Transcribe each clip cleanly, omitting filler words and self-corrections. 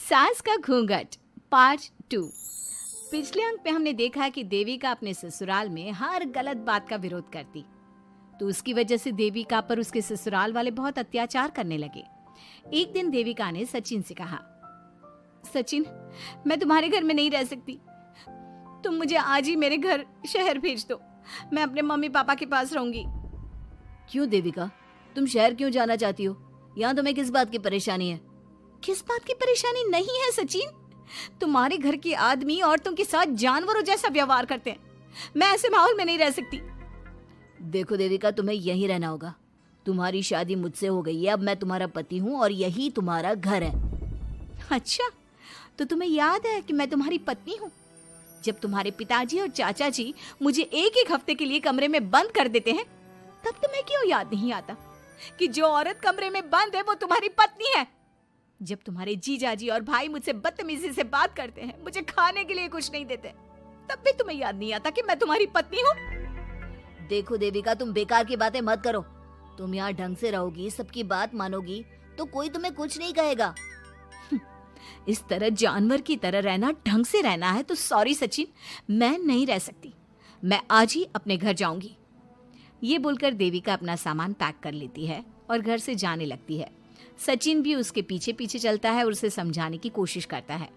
सास का घूंघट पार्ट 2। पिछले अंक में हमने देखा कि देविका अपने ससुराल में हर गलत बात का विरोध करती, तो उसकी वजह से देविका पर उसके ससुराल वाले बहुत अत्याचार करने लगे। एक दिन देविका ने सचिन से कहा, सचिन, मैं तुम्हारे घर में नहीं रह सकती, तुम मुझे आज ही मेरे घर शहर भेज दो, मैं अपने मम्मी पापा के पास रहूंगी। क्यों देविका, तुम शहर क्यों जाना चाहती हो? यहाँ तुम्हें किस बात की परेशानी है? किस बात की परेशानी नहीं है सचिन, तुम्हारे घर के आदमी औरतों के साथ जानवरों जैसा व्यवहार करते हैं, मैं ऐसे माहौल में नहीं रह सकती। देखो देविका, तुम्हें यहीं रहना होगा। तुम्हारी शादी मुझसे हो गई है, अब मैं तुम्हारा पति हूँ और यही तुम्हारा घर है। अच्छा, तो तुम्हें याद है कि मैं तुम्हारी पत्नी हूँ? जब तुम्हारे पिताजी और चाचा जी मुझे एक एक हफ्ते के लिए कमरे में बंद कर देते हैं, तब तुम्हें क्यों याद नहीं आता कि जो औरत कमरे में बंद है वो तुम्हारी पत्नी है? जब तुम्हारे जीजाजी और भाई मुझसे बदतमीजी से बात करते हैं, मुझे खाने के लिए कुछ नहीं देते, तब भी तुम्हें याद नहीं आता कि मैं तुम्हारी पत्नी हूँ? देखो देविका, तुम बेकार की बातें मत करो। तुम यहाँ ढंग से रहोगी, सबकी बात मानोगी, तो कोई तुम्हें कुछ नहीं कहेगा। इस तरह जानवर की तरह रहना, ढंग से रहना है तो सॉरी सचिन, मैं नहीं रह सकती, मैं आज ही अपने घर जाऊंगी। ये बोलकर देविका अपना सामान पैक कर लेती है और घर से जाने लगती है। सचिन भी उसके पीछे पीछे चलता है और उसे समझाने की कोशिश करता है।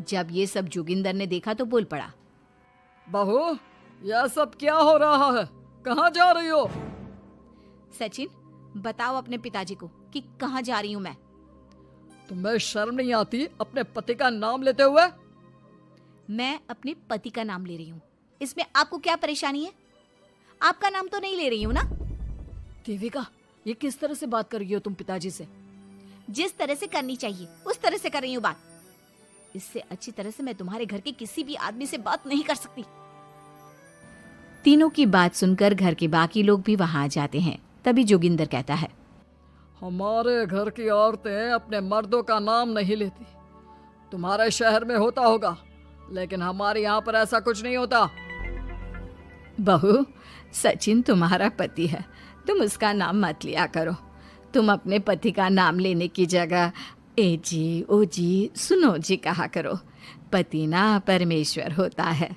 जब ये सब जोगिंदर ने देखा तो बोल पड़ा, बहू, यह सब क्या हो रहा है? कहाँ जा रही हो? सचिन, बताओ अपने पिताजी को कि कहाँ जा रही हूँ मैं। तुम्हें शर्म नहीं आती अपने पति का नाम लेते हुए? मैं अपने पति का नाम ले रही हूँ, इसमें आपको क्या परेशानी है? आपका नाम तो नहीं ले रही हूँ ना? देविका, ये किस तरह से बात कर रही हो तुम पिताजी से? जिस तरह से करनी चाहिए उस तरह से कर रही हूँ बात। इससे अच्छी तरह से मैं तुम्हारे घर के किसी भी आदमी से बात नहीं कर सकती। तीनों की बात सुनकर घर के बाकी लोग भी वहां आ जाते हैं। तभी जोगिंदर कहता है, हमारे घर की औरतें अपने मर्दों का नाम नहीं लेती। तुम्हारे शहर में होता होगा, लेकिन हमारे यहाँ पर ऐसा कुछ नहीं होता। बहू, सचिन तुम्हारा पति है, तुम उसका नाम मत लिया करो। तुम अपने पति का नाम लेने की जगह ए जी, ओ जी, सुनो जी कहा करो। पति ना परमेश्वर होता है।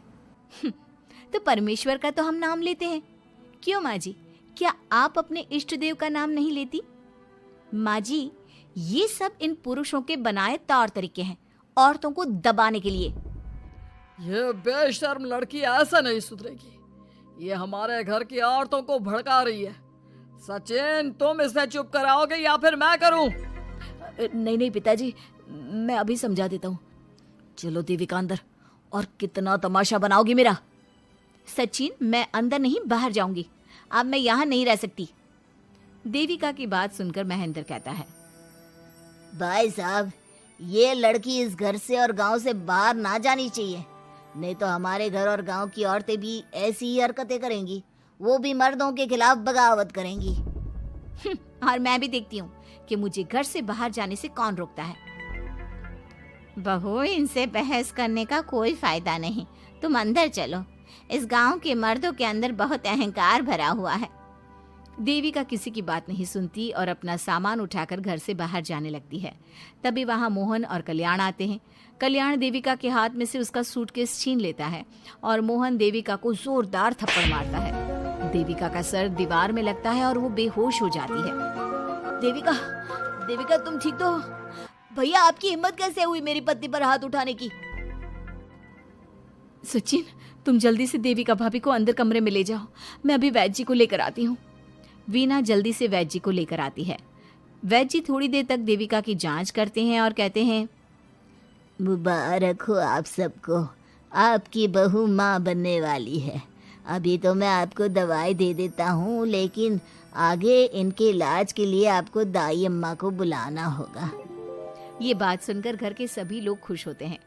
तो परमेश्वर का तो हम नाम लेते हैं। क्यों माँ जी, क्या आप अपने इष्ट देव का नाम नहीं लेती? माँ जी, ये सब इन पुरुषों के बनाए तौर तरीके हैं, औरतों को दबाने के लिए। ये बेशर्म लड़की ऐसा नहीं सुधरेगी। ये हमारे घर की औरतों को भड़का रही है। सचिन, तुम इसे चुप कराओगे या फिर मैं करूं? नहीं नहीं पिताजी, मैं अभी समझा देता हूँ। चलो देविका अंदर, और कितना तमाशा बनाओगी मेरा। सचिन, मैं अंदर नहीं बाहर जाऊंगी, अब मैं यहाँ नहीं रह सकती। देविका की बात सुनकर महेंद्र कहता है, भाई साहब, ये लड़की इस घर से और गांव से बाहर ना जानी चाहिए, नहीं तो हमारे घर और गांव की औरतें भी ऐसी ही हरकतें करेंगी, वो भी मर्दों के खिलाफ बगावत करेंगी। और मैं भी देखती हूँ कि मुझे घर से बाहर जाने से कौन रोकता है। बहू, इनसे बहस करने का कोई फायदा नहीं, तुम अंदर चलो। इस गांव के मर्दों के अंदर बहुत अहंकार भरा हुआ है। देविका किसी की बात नहीं सुनती और अपना सामान उठाकर घर से बाहर जाने लगती है। तभी वहां मोहन और कल्याण आते हैं। कल्याण देविका के हाथ में से उसका सूटकेस छीन लेता है और मोहन देविका को जोरदार थप्पड़ मारता है। देविका का सर दीवार में लगता है और वो बेहोश हो जाती है। देविका, देविका तुम ठीक तो हो? भैया, आपकी हिम्मत कैसे हुई मेरी पत्नी पर हाथ उठाने की? सचिन, तुम जल्दी से देविका भाभी को अंदर कमरे में ले जाओ, मैं अभी वैद्य जी को लेकर आती हूँ। वीना जल्दी से वैद्य जी को लेकर आती है। वैद्य जी थोड़ी देर तक देविका की जांच करते हैं और कहते हैं, मुबारक हो आप सबको, आपकी बहू माँ बनने वाली है। अभी तो मैं आपको दवाई दे देता हूँ, लेकिन आगे इनके इलाज के लिए आपको दाई अम्मा को बुलाना होगा। ये बात सुनकर घर के सभी लोग खुश होते हैं।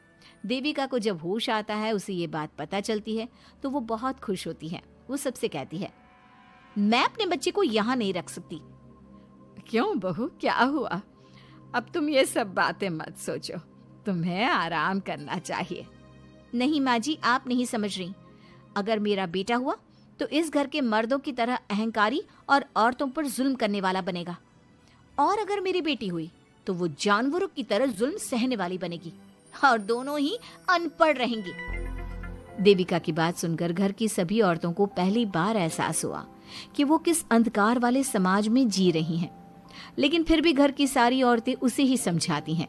देविका को जब होश आता है, उसे ये बात पता चलती है तो वो बहुत खुश होती है। वो सबसे कहती है, मैं अपने बच्चे को यहाँ नहीं रख सकती। क्यों बहू, क्या हुआ? अब तुम ये सब बातें मत सोचो, तुम्हें आराम करना चाहिए। नहीं माँ जी, आप नहीं समझ रही। अगर मेरा बेटा हुआ तो इस घर के मर्दों की तरह अहंकारी और औरतों पर जुल्म करने वाला बनेगा, और अगर मेरी बेटी हुई तो वो जानवरों की तरह जुल्म सहने वाली बनेगी और दोनों ही अनपढ़ रहेंगी। देविका की बात सुनकर घर की सभी औरतों को पहली बार एहसास हुआ कि वो किस अंधकार वाले समाज में जी रही हैं। लेकिन फिर भी घर की सारी औरतें उसे ही समझाती हैं।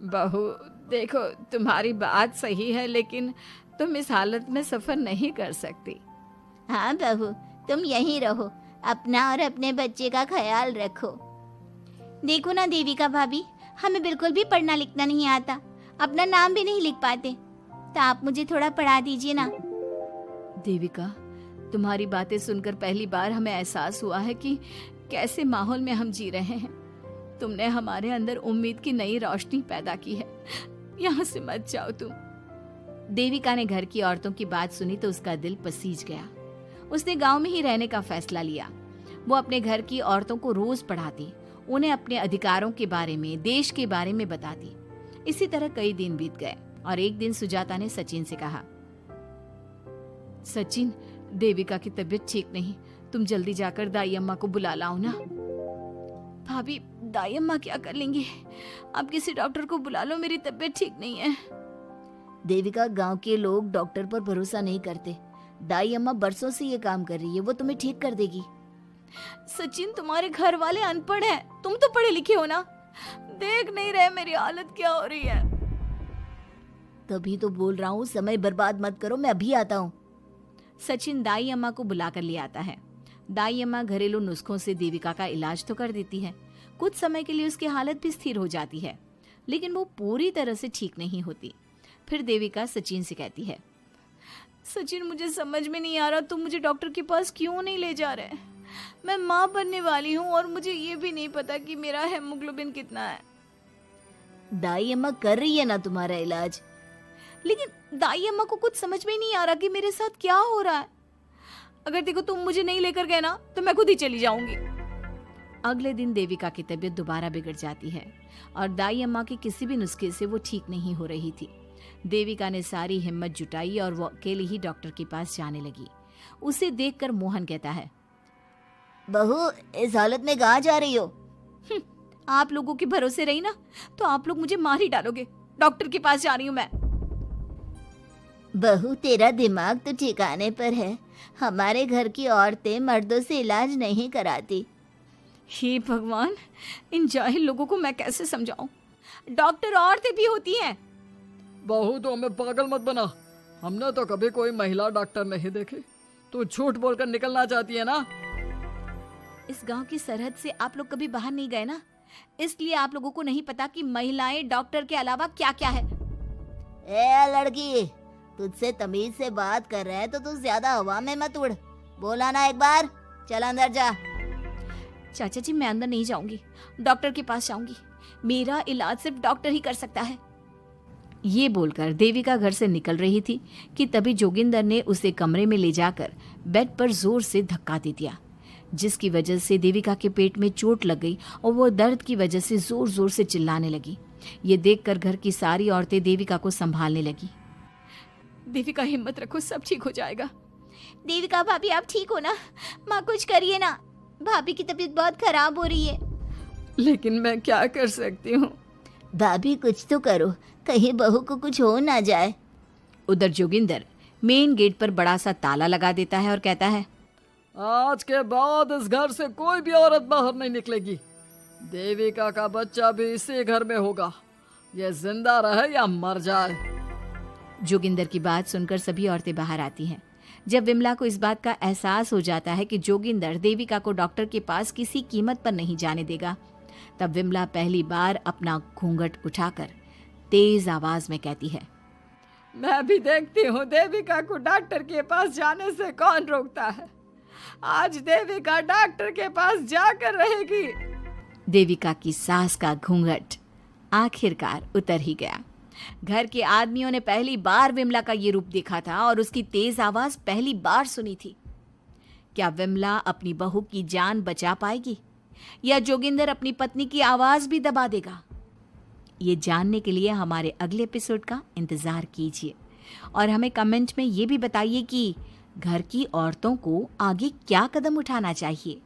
बहू देखो, तुम्हारी बात सही है, लेकिन तुम इस हालत में सफर नहीं कर सकती। हाँ बहू, तुम यहीं रहो, अपना और अपने बच्चे का ख्याल रखो। देखो ना देविका भाभी, हमें बिल्कुल भी पढ़ना लिखना नहीं आता, अपना नाम भी नहीं लिख पाते, तो आप मुझे थोड़ा पढ़ा दीजिए ना। देविका, तुम्हारी बातें सुनकर पहली बार हमें एहसास हुआ है कि कैसे माहौल में हम जी रहे हैं। तुमने हमारे अंदर उम्मीद की नई रोशनी पैदा की है। यहाँ से मत जाओ तुम। देविका ने घर की औरतों की बात सुनी तो उसका दिल पसीज गया। उसने गांव में ही रहने का फैसला लिया। वो अपने घर की औरतों को रोज पढ़ाती, उन्हें अपने अधिकारों के बारे में, देश के बारे में बताती। इसी तरह कई दिन बीत गए और एक दिन सुजाता ने सचिन से कहा, सचिन, देविका की तबीयत ठीक नहीं, तुम जल्दी जाकर दाई अम्मा को बुला लाओ ना। भाभी, दाई अम्मा क्या कर लेंगी? आप किसी डॉक्टर को बुला लो, मेरी तबीयत ठीक नहीं है। देविका, गांव के लोग डॉक्टर पर भरोसा नहीं करते। दाई अम्मा बरसों से ये काम कर रही है, वो तुम्हें ठीक कर देगी। सचिन, तुम्हारे घर वाले अनपढ़ हैं, तुम तो पढ़े लिखे हो ना, देख नहीं रहे मेरी हालत क्या हो रही है। तभी तो बोल रहा हूँ, समय बर्बाद मत करो, मैं अभी आता हूँ। सचिन दाई अम्मा को बुलाकर ले आता है। दाई अम्मा घरेलू नुस्खों से देविका का इलाज तो कर देती है। कुछ समय के लिए उसकी हालत भी स्थिर हो जाती है, लेकिन वो पूरी तरह से ठीक नहीं होती। फिर देविका सचिन से कहती है, सचिन, मुझे समझ में नहीं आ रहा, तुम मुझे डॉक्टर के पास क्यों नहीं ले जा रहे? मैं माँ बनने वाली हूँ और मुझे ये भी नहीं पता कि मेरा हेमोग्लोबिन कितना है। दाई अम्मा कर रही है ना तुम्हारा इलाज। लेकिन दाई अम्मा को कुछ समझ में ही नहीं आ रहा कि मेरे साथ क्या हो रहा है। अगर देखो तुम मुझे नहीं लेकर गए ना, तो मैं खुद ही चली जाऊंगी। अगले दिन देविका की तबीयत दोबारा बिगड़ जाती है और दाई अम्मा के किसी भी नुस्खे से वो ठीक नहीं हो रही थी। देविका ने सारी हिम्मत जुटाई और वो अकेले ही डॉक्टर के पास जाने लगी। उसे देखकर मोहन कहता है, बहू, इस हालत में कहाँ जा रही हो? आप लोगों के भरोसे रही ना तो आप लोग मुझे मार ही डालोगे। डॉक्टर के पास जा रही हूँ मैं। बहू, तेरा दिमाग तो ठिकाने पर है। हमारे घर की औरतें मर्दों से इलाज नहीं कराती। हे भगवान, इन जाहिल लोगों को मैं कैसे समझाऊं? डॉक्टर औरतें भी होती हैं। बहू, तो हमें पागल मत बना, हमने तो कभी कोई महिला डॉक्टर नहीं देखी। तू झूठ बोलकर निकलना चाहती है ना? इस गांव की सरहद से आप लोग कभी बाहर नहीं गए ना, इसलिए आप लोगों को नहीं पता कि महिलाएं डॉक्टर के अलावा क्या क्या है। ए लड़की, तुझसे तमीज से बात कर रहे हैं तो तू ज्यादा हवा में मत उड़। बोला ना एक बार, चल अंदर जा। चाचा जी, मैं अंदर नहीं जाऊंगी, डॉक्टर के पास जाऊंगी। मेरा इलाज सिर्फ डॉक्टर ही कर सकता है। ये बोलकर देविका घर से निकल रही थी कि तभी जोगिंदर ने उसे कमरे में ले जाकर बेड पर जोर से धक्का दे दिया, जिसकी वजह से देविका के पेट में चोट लग गई और वो दर्द की वजह से जोर जोर से चिल्लाने लगी। ये देखकर घर की सारी औरतें देविका को संभालने लगी। देविका, हिम्मत रखो, सब ठीक हो जाएगा। देविका भाभी, आप ठीक हो ना? माँ, कुछ करिए ना, भाभी की तबीयत बहुत खराब हो रही है। लेकिन मैं क्या कर सकती हूँ? भाभी, कुछ तो करो, कहीं बहू को कुछ हो ना जाए। उधर जोगिंदर मेन गेट पर बड़ा सा ताला लगा देता है और कहता है, आज के बाद इस घर से कोई भी औरत बाहर नहीं निकलेगी। देविका का बच्चा भी इसी घर में होगा, ये जिंदा रहे या मर जाए। जोगिंदर की बात सुनकर सभी औरतें बाहर आती हैं। जब विमला को इस बात का एहसास हो जाता है कि जोगिंदर देविका को डॉक्टर के पास किसी कीमत पर नहीं जाने देगा, तब विमला पहली बार अपना घूंघट उठाकर तेज आवाज में कहती है, मैं भी देखती हूँ देविका को डॉक्टर के पास जाने से कौन रोकता है। आज देविका डॉक्टर के पास जाकर रहेगी। देविका की सास का घूंघट आखिरकार उतर ही गया। घर के आदमियों ने पहली बार विमला का ये रूप देखा था और उसकी तेज आवाज पहली बार सुनी थी। क्या विमला अपनी बहू की जान बचा पाएगी या जोगिंदर अपनी पत्नी की आवाज भी दबा देगा? ये जानने के लिए हमारे अगले एपिसोड का इंतजार कीजिए और हमें कमेंट में ये भी बताइए कि घर की औरतों को आगे क्या कदम उठाना चाहिए।